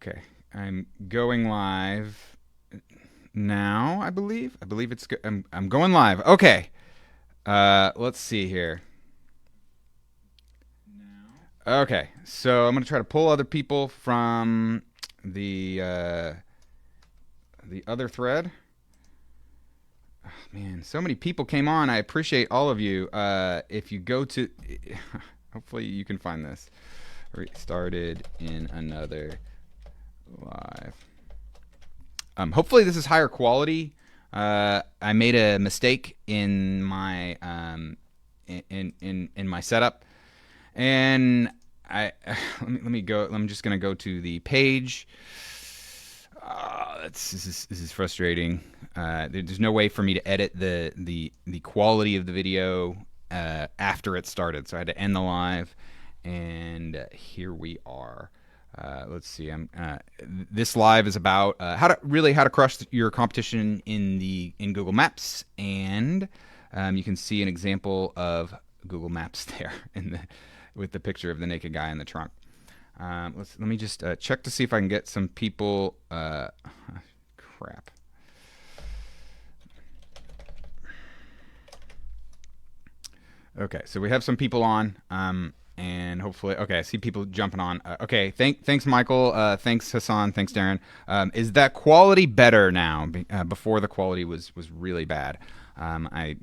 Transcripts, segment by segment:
Okay, I'm going live now. I believe. I'm going live. Okay. Let's see here. Okay, so I'm gonna try to pull other people from the other thread. Oh, man, so many people came on. I appreciate all of you. If you go to, hopefully you can find this. Started in another live. Hopefully this is higher quality. I made a mistake in my in my setup, and I let me go. I'm just gonna go to the page. This is frustrating. There's no way for me to edit the quality of the video after it started, so I had to end the live, and here we are. Let's see. This live is about how to crush your competition in Google Maps, and you can see an example of Google Maps there with the picture of the naked guy in the trunk. Let me just check to see if I can get some people. Crap. Okay, so we have some people on. And hopefully, okay, I see people jumping on. Okay, thanks, Michael. Thanks, Hassan. Thanks, Darren. Is that quality better now? Before the quality was really bad. I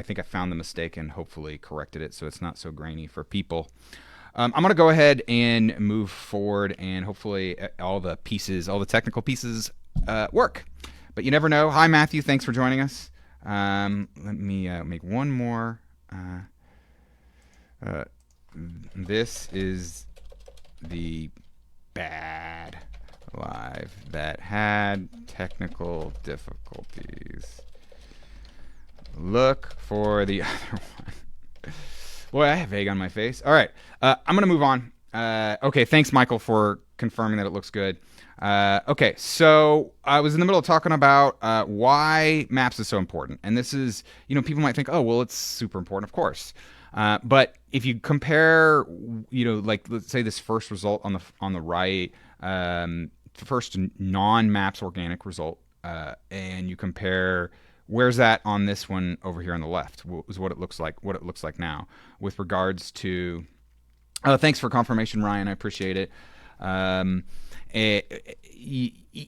think I found the mistake and hopefully corrected it so it's not so grainy for people. I'm going to go ahead and move forward, and hopefully all the technical pieces work. But you never know. Hi, Matthew. Thanks for joining us. Let me make one more. This is the bad live that had technical difficulties. Look for the other one. Boy, I have egg on my face. All right, I'm going to move on. Okay, thanks, Michael, for confirming that it looks good. Okay, so I was in the middle of talking about why Maps is so important. And this is, people might think, oh, well, it's super important, of course. But if you compare, like let's say this first result on the right, first non-Maps organic result, and you compare where's that on this one over here on the left, is what it looks like now with regards to. Thanks for confirmation, Ryan. I appreciate it.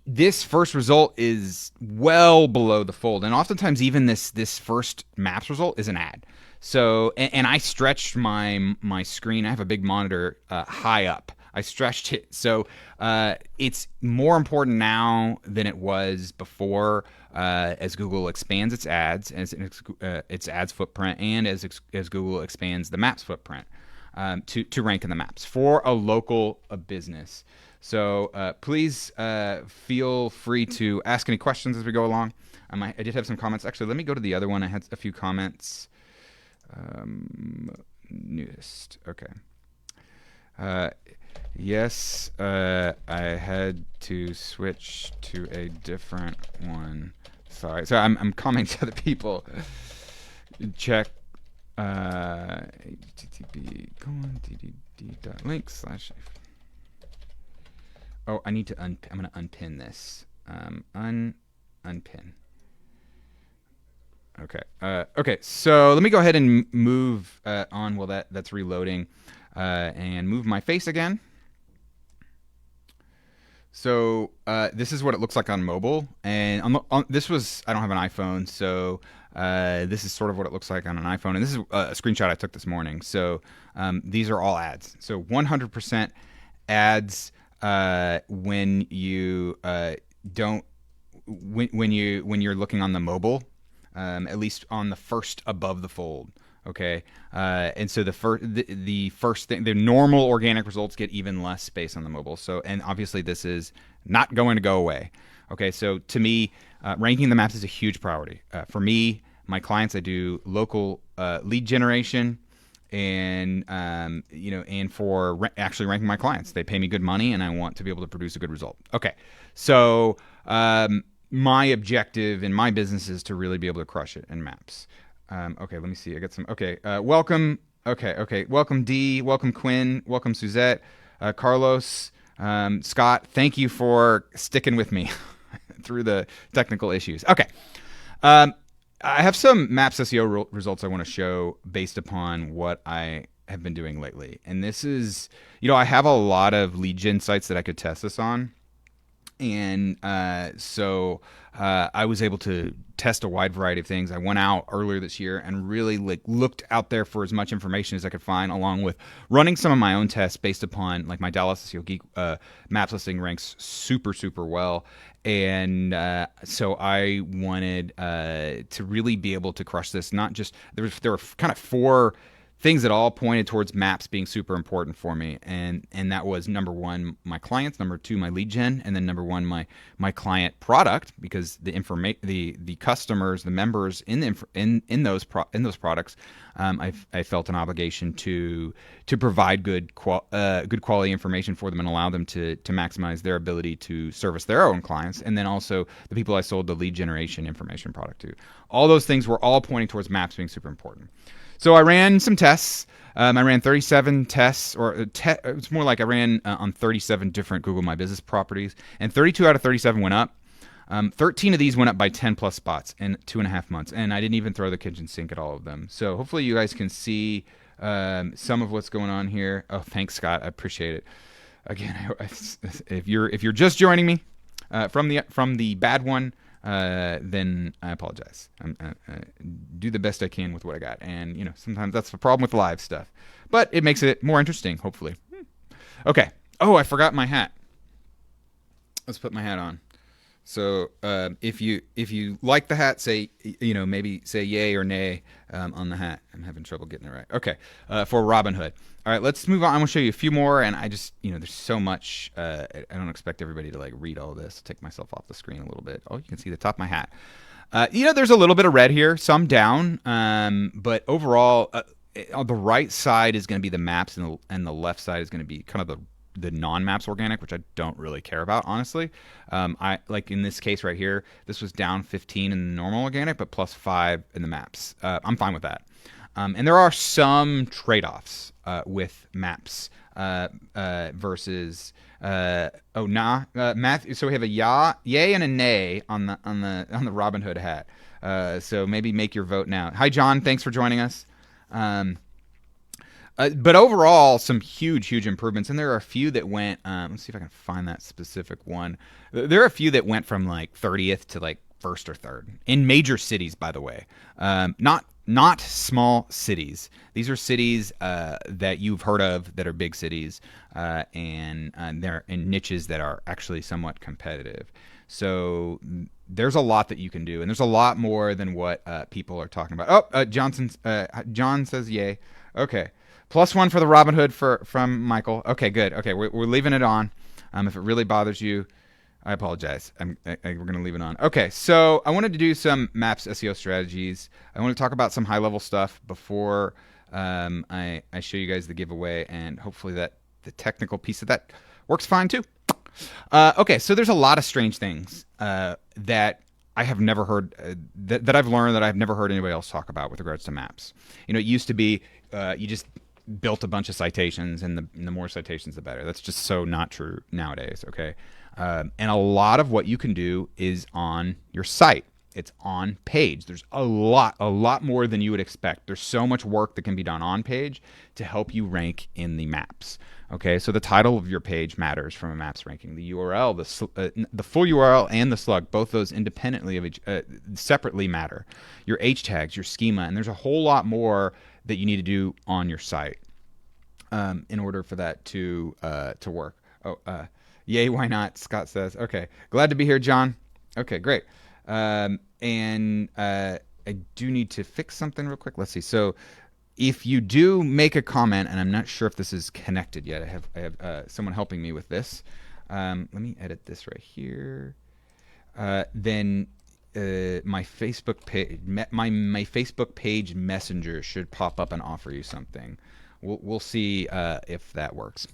This first result is well below the fold, and oftentimes even this first Maps result is an ad. So, and I stretched my screen. I have a big monitor high up. I stretched it. So it's more important now than it was before as Google expands its ads, as its ads footprint, and as Google expands the Maps footprint to rank in the Maps for a local business. So please feel free to ask any questions as we go along. I did have some comments. Actually, let me go to the other one. I had a few comments. Newest. Okay. Yes, I had to switch to a different one. Sorry. So I'm commenting to the people. Check http link / Oh, I need to I'm going to unpin this. Unpin. Okay. Okay. So let me go ahead and move on while that's reloading, and move my face again. So this is what it looks like on mobile, and this was, I don't have an iPhone, so this is sort of what it looks like on an iPhone, and this is a screenshot I took this morning. So these are all ads. So 100% ads when you don't when you're looking on the mobile. At least on the first above the fold, okay? And so the first thing, the normal organic results get even less space on the mobile. So, and obviously this is not going to go away, okay? So to me, ranking the Maps is a huge priority. For me, my clients, I do local lead generation, and and for actually ranking my clients, they pay me good money, and I want to be able to produce a good result. Okay, so. My objective in my business is to really be able to crush it in Maps. Okay, let me see. I got some. Okay, welcome. Okay. Welcome, Dee. Welcome, Quinn. Welcome, Suzette. Carlos. Scott, thank you for sticking with me through the technical issues. Okay. Um, I have some Maps SEO results I want to show based upon what I have been doing lately. And this is, I have a lot of lead gen sites that I could test this on. And so I was able to test a wide variety of things. I went out earlier this year and really looked out there for as much information as I could find, along with running some of my own tests based upon my Dallas SEO Geek Maps listing ranks super well. And so I wanted to really be able to crush this. Not just there were kind of four things that all pointed towards maps being super important for me, and that was number one, my clients; number two, my lead gen; and then number one, my client product, because the customers, the members in those products, I felt an obligation to provide good quality information for them and allow them to maximize their ability to service their own clients, and then also the people I sold the lead generation information product to. All those things were all pointing towards maps being super important. So I ran some tests. I ran 37 tests, or it's more like I ran on 37 different Google My Business properties, and 32 out of 37 went up. 13 of these went up by 10 plus spots in 2.5 months, and I didn't even throw the kitchen sink at all of them. So hopefully you guys can see some of what's going on here. Oh, thanks, Scott. I appreciate it. Again, if you're just joining me from the bad one, then I apologize. I do the best I can with what I got, and sometimes that's the problem with live stuff, but it makes it more interesting, hopefully. Okay. Oh, I forgot my hat. Let's put my hat on. So if you like the hat, say maybe say yay or nay on the hat. I'm having trouble getting it right. Okay, for Robinhood. All right, let's move on. I'm gonna show you a few more, and I just there's so much. I don't expect everybody to read all this. I'll take myself off the screen a little bit. Oh, you can see the top of my hat. There's a little bit of red here, some down, but overall, on the right side is going to be the maps, and the left side is going to be kind of the non-maps organic, which I don't really care about, honestly. I like in this case right here, this was down 15 in the normal organic, but plus 5 in the maps. I'm fine with that. And there are some trade-offs with maps versus math. So we have a yay and a nay on the Robinhood hat. So maybe make your vote now. Hi John, thanks for joining us. But overall, some huge improvements, and there are a few that went. Let's see if I can find that specific one. There are a few that went from 30th to first or third in major cities, by the way. Not small cities. These are cities that you've heard of that are big cities, and they're in niches that are actually somewhat competitive. So there's a lot that you can do, and there's a lot more than what people are talking about. Oh, John says yay. Okay. +1 for the Robinhood from Michael. Okay, good. Okay, we're leaving it on. If it really bothers you, I apologize. We're going to leave it on. Okay, so I wanted to do some Maps SEO strategies. I want to talk about some high-level stuff before I show you guys the giveaway, and hopefully that the technical piece of that works fine too. Okay, so there's a lot of strange things that I have never heard, that I've learned that I've never heard anybody else talk about with regards to maps. It used to be you just built a bunch of citations, and the more citations, the better. That's just so not true nowadays, okay? And a lot of what you can do is on your site. It's on page. There's a lot more than you would expect. There's so much work that can be done on page to help you rank in the maps. Okay, so the title of your page matters from a maps ranking. The URL, the full URL and the slug, both those independently of each, separately matter. Your H tags, your schema, and there's a whole lot more that you need to do on your site in order for that to work. Yay, why not? Scott says. Okay, glad to be here, John. Okay, great. And I do need to fix something real quick. Let's see. So if you do make a comment, and I'm not sure if this is connected yet, I have someone helping me with this. Let me edit this right here. Then my Facebook page, my Facebook page messenger should pop up and offer you something. We'll see if that works.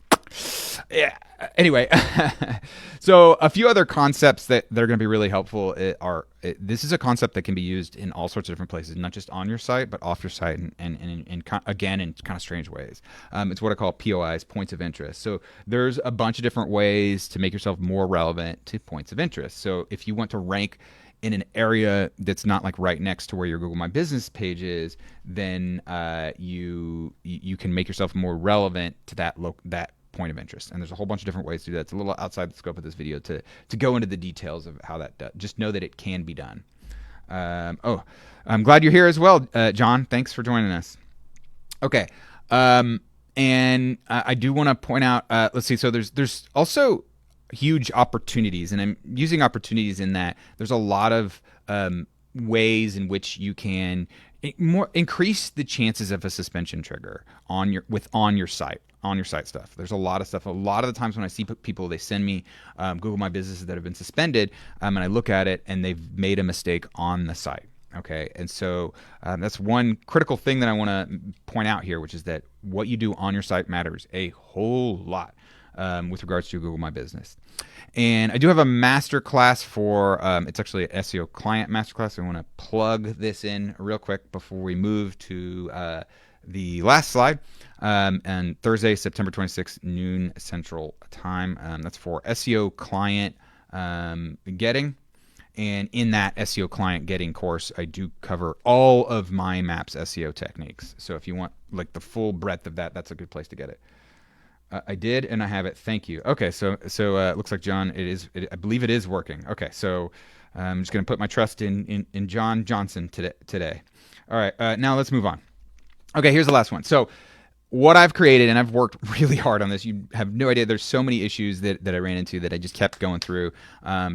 Yeah. Anyway, so a few other concepts that are going to be really helpful are this is a concept that can be used in all sorts of different places, not just on your site, but off your site, and again in kind of strange ways. It's what I call POIs, points of interest. So there's a bunch of different ways to make yourself more relevant to points of interest. So if you want to rank in an area that's not like right next to where your Google My Business page is, then you can make yourself more relevant to that point of interest. And there's a whole bunch of different ways to do that. It's a little outside the scope of this video to go into the details of how that does. Just know that it can be done. I'm glad you're here as well, John. Thanks for joining us. Okay. And I do want to point out, let's see. So there's also huge opportunities, and I'm using opportunities in that there's a lot of ways in which you can increase the chances of a suspension trigger on your site stuff. There's a lot of stuff. A lot of the times when I see people, they send me Google My Businesses that have been suspended, and I look at it and they've made a mistake on the site. Okay, and so that's one critical thing that I want to point out here, which is that what you do on your site matters a whole lot with regards to Google My Business. And I do have a masterclass for, it's actually an SEO client masterclass. I want to plug this in real quick before we move to the last slide. And Thursday, September 26th, noon Central Time. That's for SEO client getting. And in that SEO client getting course, I do cover all of my Maps SEO techniques. So if you want like the full breadth of that, that's a good place to get it. I did, and I have it. Thank you. Okay, so it looks like John. I believe it is working. Okay, so I'm just going to put my trust in John Johnson today. All right, now let's move on. Okay, here's the last one. So what I've created, and I've worked really hard on this. You have no idea. There's so many issues that I ran into that I just kept going through,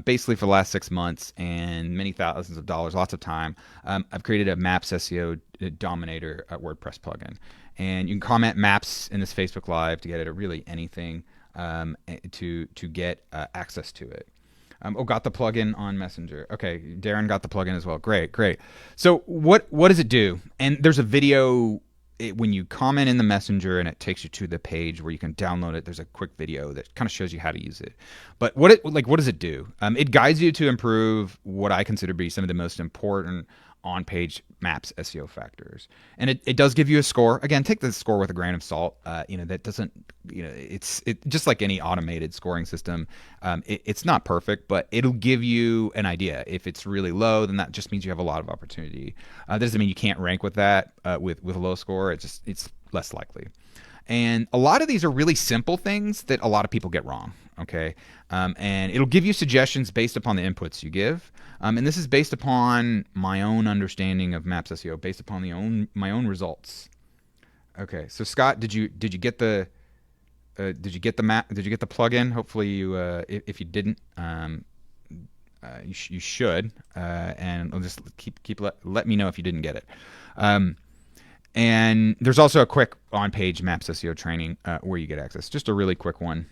basically for the last 6 months and many thousands of dollars, lots of time. I've created a Maps SEO Dominator WordPress plugin. And you can comment Maps in this Facebook Live to get it, or really anything to get access to it. Got the plugin on Messenger. Okay, Darren got the plugin as well. Great. So what does it do? And there's a video when you comment in the Messenger and it takes you to the page where you can download it. There's a quick video that kind of shows you how to use it. But what does it do? It guides you to improve what I consider to be some of the most important on-page Maps SEO factors, and it does give you a score. Again, take the score with a grain of salt. That doesn't, it's just like any automated scoring system. It's not perfect, but it'll give you an idea. If it's really low, then that just means you have a lot of opportunity. That doesn't mean you can't rank with that with a low score. It's less likely. And a lot of these are really simple things that a lot of people get wrong. Okay, and it'll give you suggestions based upon the inputs you give. And this is based upon my own understanding of Maps SEO, based upon my own results. Okay, so Scott, did you get the plugin? Hopefully you, if you didn't, you should, and I'll just let me know if you didn't get it. And there's also a quick on-page Maps SEO training where you get access, just a really quick one,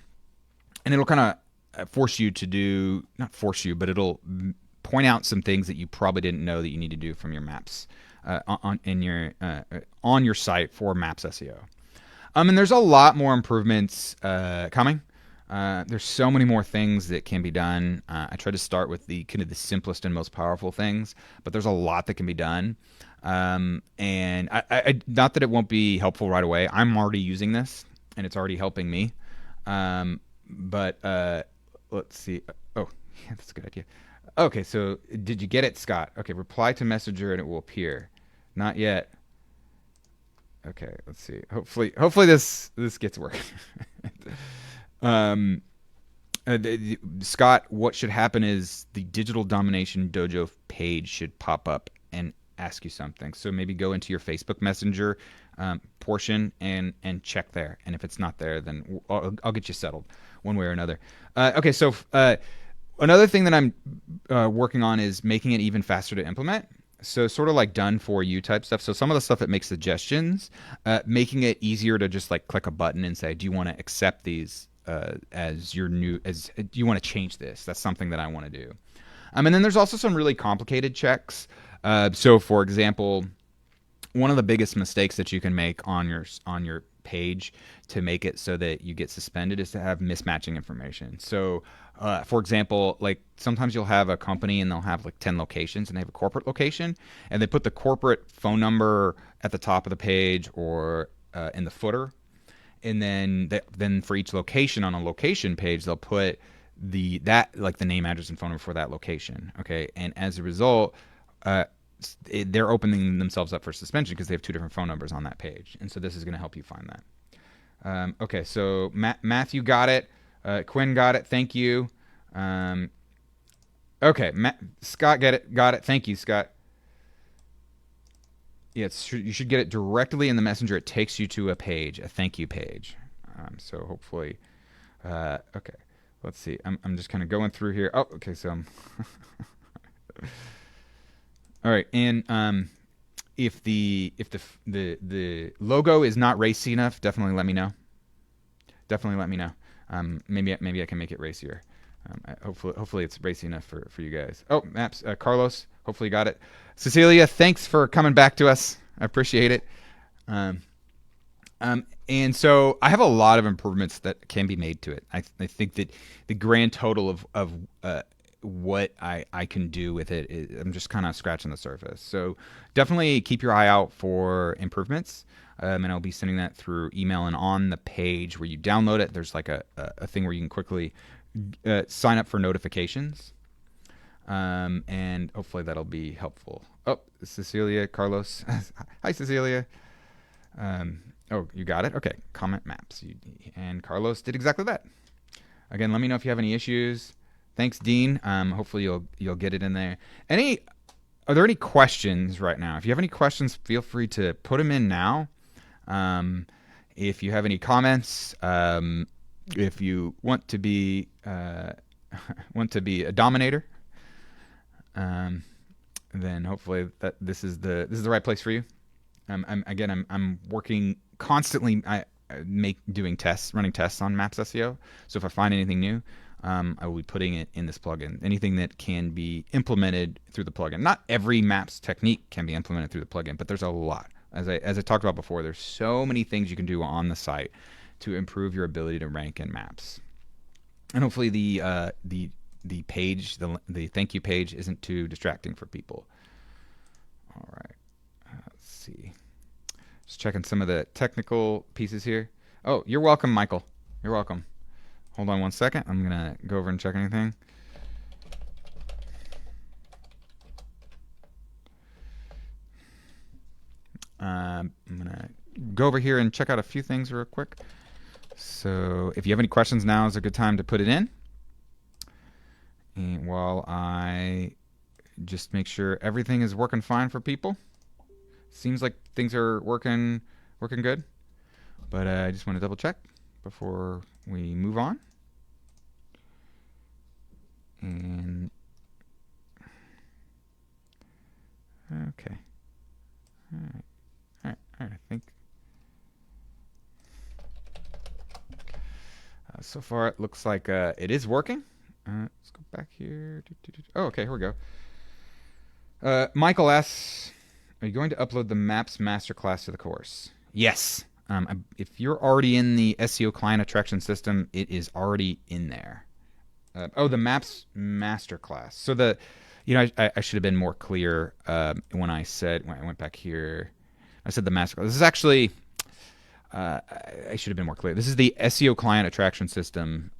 and it'll kind of force you to do, not force you, but it'll point out some things that you probably didn't know that you need to do from your maps on your site for Maps SEO. And there's a lot more improvements coming. There's so many more things that can be done. I try to start with the kind of the simplest and most powerful things, but there's a lot that can be done. And I not that it won't be helpful right away. I'm already using this, and it's already helping me. But let's see. Oh, yeah, that's a good idea. Okay, so did you get it, Scott? Okay, reply to Messenger and it will appear. Not yet. Okay, let's see. Hopefully this gets working. Scott, what should happen is the Digital Domination Dojo page should pop up and ask you something. So maybe go into your Facebook Messenger portion and check there. And if it's not there, then I'll get you settled one way or another. Okay, so another thing that I'm working on is making it even faster to implement. So sort of like done for you type stuff. So some of the stuff that makes suggestions, making it easier to just like click a button and say, do you want to accept these as your new, do you want to change this? That's something that I want to do. And then there's also some really complicated checks. So for example, one of the biggest mistakes that you can make on your page to make it so that you get suspended is to have mismatching information. So, for example, like sometimes you'll have a company and they'll have like 10 locations and they have a corporate location and they put the corporate phone number at the top of the page or in the footer. And then for each location on a location page, they'll put the name, address, and phone number for that location. Okay, and as a result, they're opening themselves up for suspension because they have two different phone numbers on that page. And so this is going to help you find that. Okay, so Matthew got it. Quinn got it. Thank you. Okay, Scott got it. Thank you, Scott. Yeah, you should get it directly in the messenger. It takes you to a page, a thank you page. So hopefully, okay. Let's see. I'm just kind of going through here. Oh, okay. So, all right. And if the logo is not racy enough, definitely let me know. Maybe I can make it racier. Hopefully it's racy enough for you guys. Oh, Maps. Carlos, hopefully you got it. Cecilia, thanks for coming back to us. I appreciate it. And so I have a lot of improvements that can be made to it. I think that the grand total of what I can do with it I'm just kind of scratching the surface. So definitely keep your eye out for improvements. And I'll be sending that through email, and on the page where you download it, there's like a thing where you can quickly sign up for notifications. And hopefully that'll be helpful. Oh, Cecilia, Carlos. Hi, Cecilia. Oh, you got it? Okay. Comment maps. And Carlos did exactly that. Again, let me know if you have any issues. Thanks, Dean. Hopefully you'll get it in there. Are there any questions right now? If you have any questions, feel free to put them in now. If you have any comments, if you want to be a dominator, then hopefully that this is the right place for you. I'm working constantly. Running tests on Maps SEO. So if I find anything new, I will be putting it in this plugin. Anything that can be implemented through the plugin. Not every Maps technique can be implemented through the plugin, but there's a lot. As I talked about before, there's so many things you can do on the site to improve your ability to rank in Maps. And hopefully the page, the thank you page, isn't too distracting for people. All right. Let's see. Just checking some of the technical pieces here. Oh, you're welcome, Michael. You're welcome. Hold on one second. I'm going to go over and check anything. I'm going to go over here and check out a few things real quick. So if you have any questions, now is a good time to put it in. And while I just make sure everything is working fine for people. Seems like things are working good. But I just want to double check before we move on. And okay. All right. I think so far it looks like it is working. Let's go back here. Oh, okay, here we go. Michael asks, are you going to upload the Maps Masterclass to the course? Yes. If you're already in the SEO Client Attraction System, it is already in there. The Maps Masterclass. So I should have been more clear when I went back here. I said the Masterclass. This is actually, I should have been more clear. This is the SEO Client Attraction System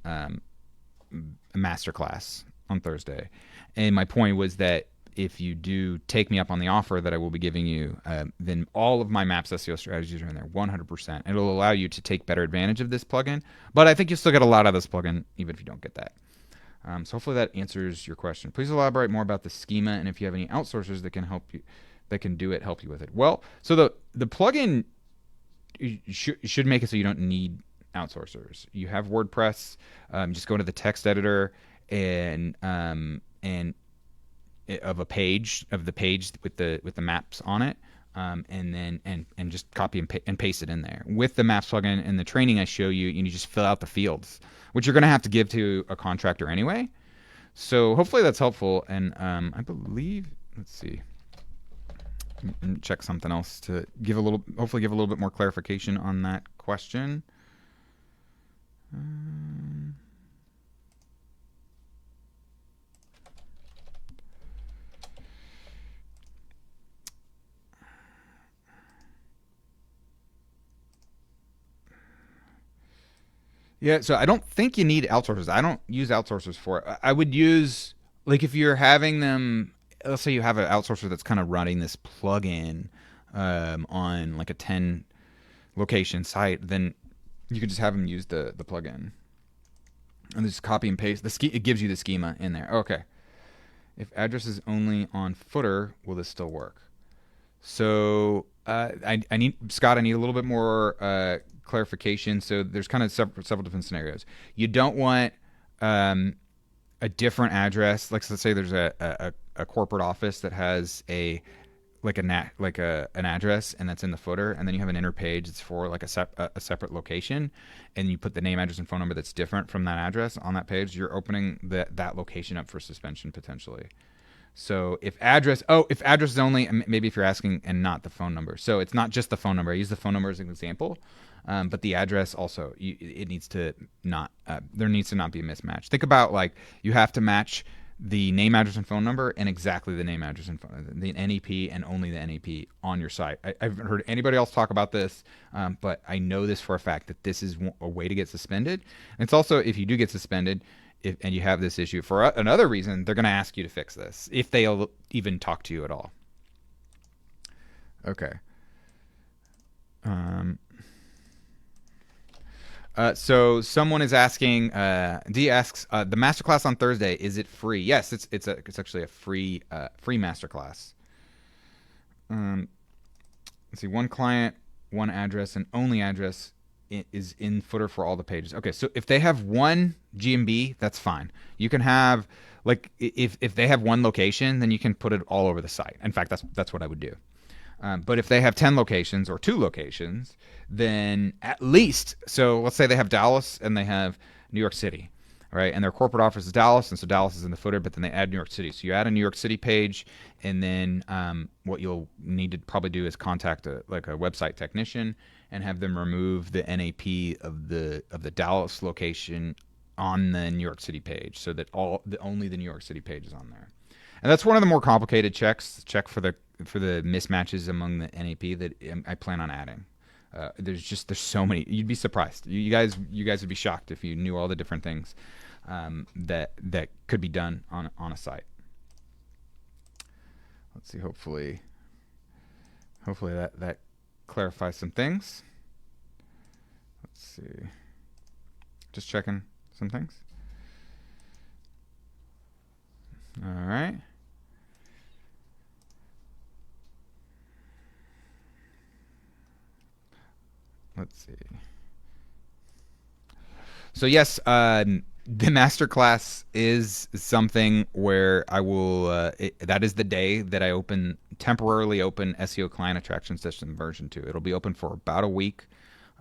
Masterclass on Thursday. And my point was that if you do take me up on the offer that I will be giving you, then all of my Maps SEO strategies are in there 100%. And it'll allow you to take better advantage of this plugin. But I think you'll still get a lot out of this plugin, even if you don't get that. So hopefully that answers your question. Please elaborate more about the schema, and if you have any outsourcers that can help you, that can help you with it. Well, so the plugin should make it so you don't need outsourcers. You have WordPress. Just go to the text editor and of the page with the maps on it, and just copy and paste it in there. With the Maps plugin and the training I show you, you just fill out the fields, which you're going to have to give to a contractor anyway. So hopefully that's helpful. And I believe, let's see, check something else to hopefully give a little bit more clarification on that question. Yeah, so I don't think you need outsourcers. I don't use outsourcers for it. I would use, like, if you're having them, let's say you have an outsourcer that's kind of running this plugin on like a 10 location site, then you can just have them use the plugin and just copy and paste. It gives you the schema in there. Okay. If address is only on footer, will this still work? So I need, Scott, I need a little bit more clarification. So there's kind of several different scenarios. You don't want a different address. Like, let's say there's a corporate office that has an address, and that's in the footer, and then you have an inner page that's for like a separate location, and you put the name, address, and phone number that's different from that address on that page. You're opening that location up for suspension potentially. So if address is only, maybe if you're asking, and not the phone number. So it's not just the phone number. I use the phone number as an example, but the address also, it needs to not, there needs to not be a mismatch. Think about, like, you have to match the name, address, and phone number, and exactly the name, address, and phone, the NEP, and only the NEP on your site. I haven't heard anybody else talk about this, but I know this for a fact that this is a way to get suspended. And it's also, if you do get suspended, and you have this issue for another reason, they're going to ask you to fix this, if they'll even talk to you at all. Okay. So someone is asking, D asks, the masterclass on Thursday, is it free? Yes, it's actually a free masterclass. Let's see, one client, one address, and only address is in footer for all the pages. Okay, so if they have one GMB, that's fine. You can have, like, if they have one location, then you can put it all over the site. In fact, that's what I would do. But if they have 10 locations or 2 locations, then at least, so let's say they have Dallas and they have New York City, right? And their corporate office is Dallas, and so Dallas is in the footer, but then they add New York City. So you add a New York City page, and then what you'll need to probably do is contact a website technician and have them remove the NAP of the Dallas location on the New York City page, so that only the New York City page is on there. And that's one of the more complicated checks. Check for the mismatches among the NAP that I plan on adding. There's so many. You'd be surprised. You guys would be shocked if you knew all the different things that could be done on a site. Let's see. Hopefully that clarifies some things. Let's see. Just checking some things. All right. Let's see. So yes, the masterclass is something where I will. That is the day that I temporarily open SEO Client Attraction System version 2. It'll be open for about a week,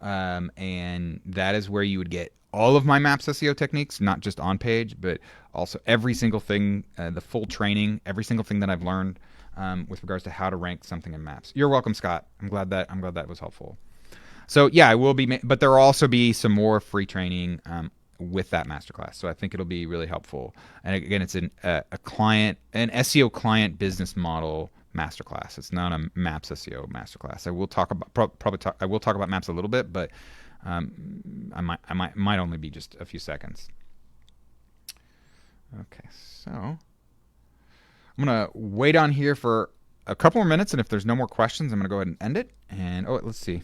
and that is where you would get all of my Maps SEO techniques, not just on page, but also every single thing, the full training, every single thing that I've learned with regards to how to rank something in Maps. You're welcome, Scott. I'm glad that was helpful. So yeah, I will be, but there will also be some more free training with that masterclass. So I think it'll be really helpful. And again, it's an SEO client business model masterclass. It's not a Maps SEO masterclass. I will talk about Maps a little bit, but I might only be just a few seconds. Okay, so I'm gonna wait on here for a couple more minutes, and if there's no more questions, I'm gonna go ahead and end it. And let's see.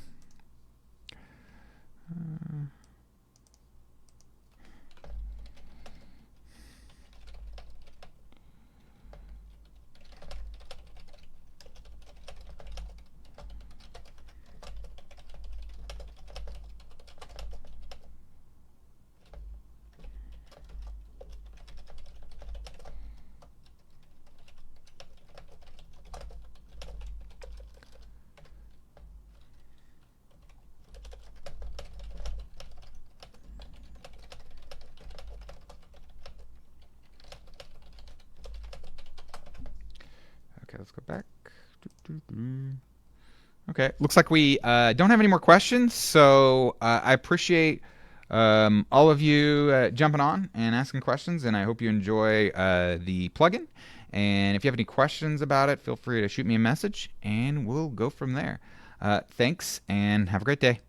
Okay, let's go back. Okay. Looks like we don't have any more questions, so I appreciate all of you jumping on and asking questions, and I hope you enjoy the plugin. And if you have any questions about it, feel free to shoot me a message, and we'll go from there. Thanks, and have a great day.